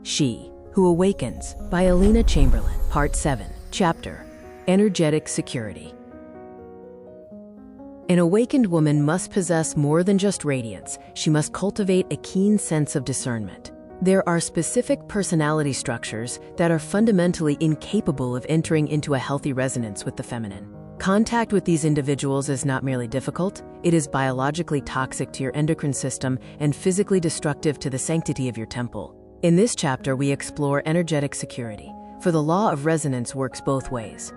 She Who Awakens by Alina Chamberlain, Part 7, Chapter Energetic Security. An awakened woman must possess more than just radiance. She must cultivate a keen sense of discernment. There are specific personality structures that are fundamentally incapable of entering into a healthy resonance with the feminine. Contact with these individuals is not merely difficult, it is biologically toxic to your endocrine system and physically destructive to the sanctity of your temple. In this chapter, we explore energetic security, for the law of resonance works both ways.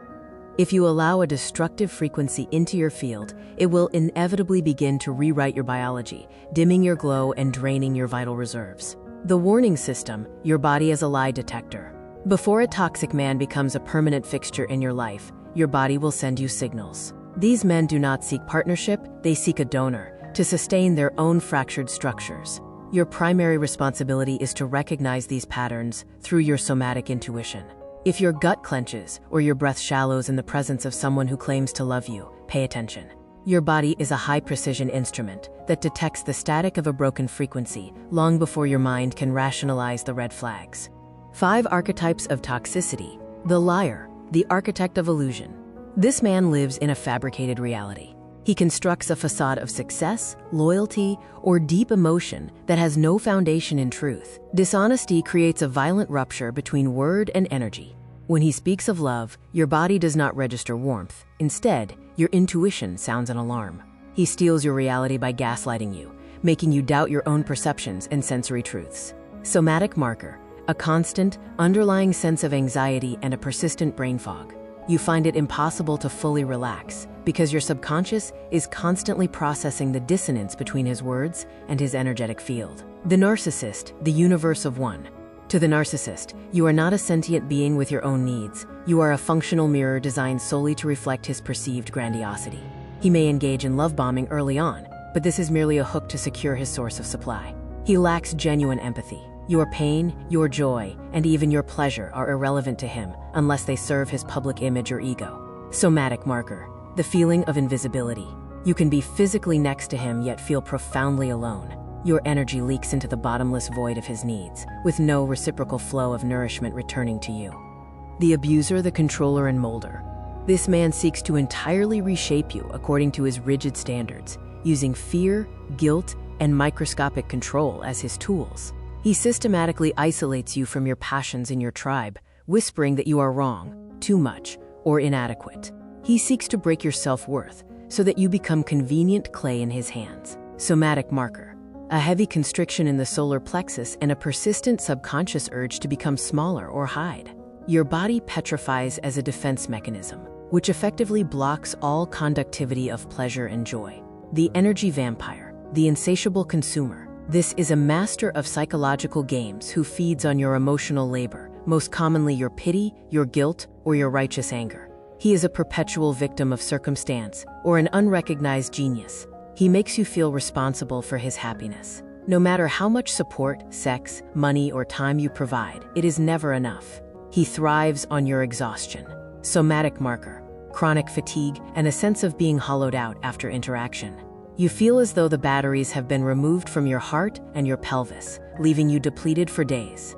If you allow a destructive frequency into your field, it will inevitably begin to rewrite your biology, dimming your glow and draining your vital reserves. The warning system, your body is a lie detector. Before a toxic man becomes a permanent fixture in your life, your body will send you signals. These men do not seek partnership, they seek a donor to sustain their own fractured structures. Your primary responsibility is to recognize these patterns through your somatic intuition. If your gut clenches or your breath shallows in the presence of someone who claims to love you, pay attention. Your body is a high-precision instrument that detects the static of a broken frequency long before your mind can rationalize the red flags. 5 archetypes of toxicity. The liar, the architect of illusion. This man lives in a fabricated reality. He constructs a facade of success, loyalty, or deep emotion that has no foundation in truth. Dishonesty creates a violent rupture between word and energy. When he speaks of love, your body does not register warmth. Instead, your intuition sounds an alarm. He steals your reality by gaslighting you, making you doubt your own perceptions and sensory truths. Somatic marker, a constant, underlying sense of anxiety and a persistent brain fog. You find it impossible to fully relax because your subconscious is constantly processing the dissonance between his words and his energetic field. The narcissist, the universe of one. To the narcissist, you are not a sentient being with your own needs. You are a functional mirror designed solely to reflect his perceived grandiosity. He may engage in love bombing early on, but this is merely a hook to secure his source of supply. He lacks genuine empathy. Your pain, your joy, and even your pleasure are irrelevant to him unless they serve his public image or ego. Somatic marker, the feeling of invisibility. You can be physically next to him yet feel profoundly alone. Your energy leaks into the bottomless void of his needs, with no reciprocal flow of nourishment returning to you. The abuser, the controller, and molder. This man seeks to entirely reshape you according to his rigid standards, using fear, guilt, and microscopic control as his tools. He systematically isolates you from your passions in your tribe, whispering that you are wrong, too much, or inadequate. He seeks to break your self-worth so that you become convenient clay in his hands. Somatic marker, a heavy constriction in the solar plexus and a persistent subconscious urge to become smaller or hide. Your body petrifies as a defense mechanism, which effectively blocks all conductivity of pleasure and joy. The energy vampire, the insatiable consumer. This is a master of psychological games who feeds on your emotional labor, most commonly your pity, your guilt, or your righteous anger. He is a perpetual victim of circumstance or an unrecognized genius. He makes you feel responsible for his happiness. No matter how much support, sex, money, or time you provide, it is never enough. He thrives on your exhaustion. Somatic marker, chronic fatigue, and a sense of being hollowed out after interaction. You feel as though the batteries have been removed from your heart and your pelvis, leaving you depleted for days.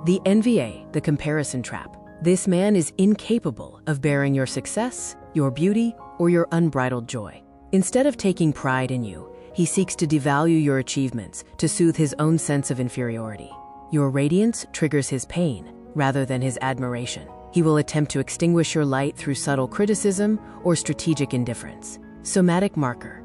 The envier, the comparison trap. This man is incapable of bearing your success, your beauty, or your unbridled joy. Instead of taking pride in you, he seeks to devalue your achievements to soothe his own sense of inferiority. Your radiance triggers his pain rather than his admiration. He will attempt to extinguish your light through subtle criticism or strategic indifference. Somatic marker,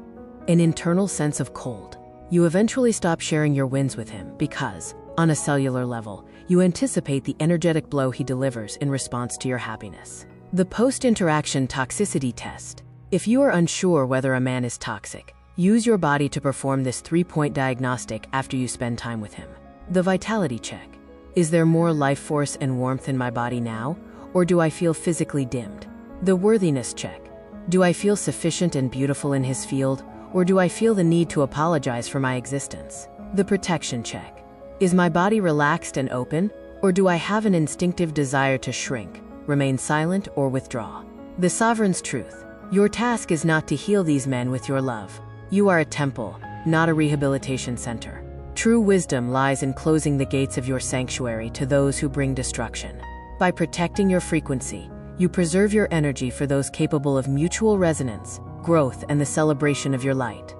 an internal sense of cold. You eventually stop sharing your wins with him because, on a cellular level, you anticipate the energetic blow he delivers in response to your happiness. The post-interaction toxicity test. If you are unsure whether a man is toxic, use your body to perform this 3-point diagnostic after you spend time with him. The vitality check. Is there more life force and warmth in my body now, or do I feel physically dimmed? The worthiness check. Do I feel sufficient and beautiful in his field, or do I feel the need to apologize for my existence? The protection check. Is my body relaxed and open, or do I have an instinctive desire to shrink, remain silent, or withdraw? The sovereign's truth. Your task is not to heal these men with your love. You are a temple, not a rehabilitation center. True wisdom lies in closing the gates of your sanctuary to those who bring destruction. By protecting your frequency, you preserve your energy for those capable of mutual resonance, growth, and the celebration of your light.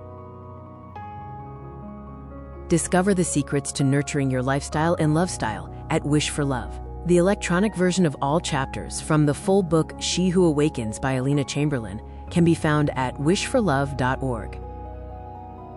Discover the secrets to nurturing your lifestyle and love style at Wish for Love. The electronic version of all chapters from the full book She Who Awakens by Alina Chamberlain can be found at wishforlove.org.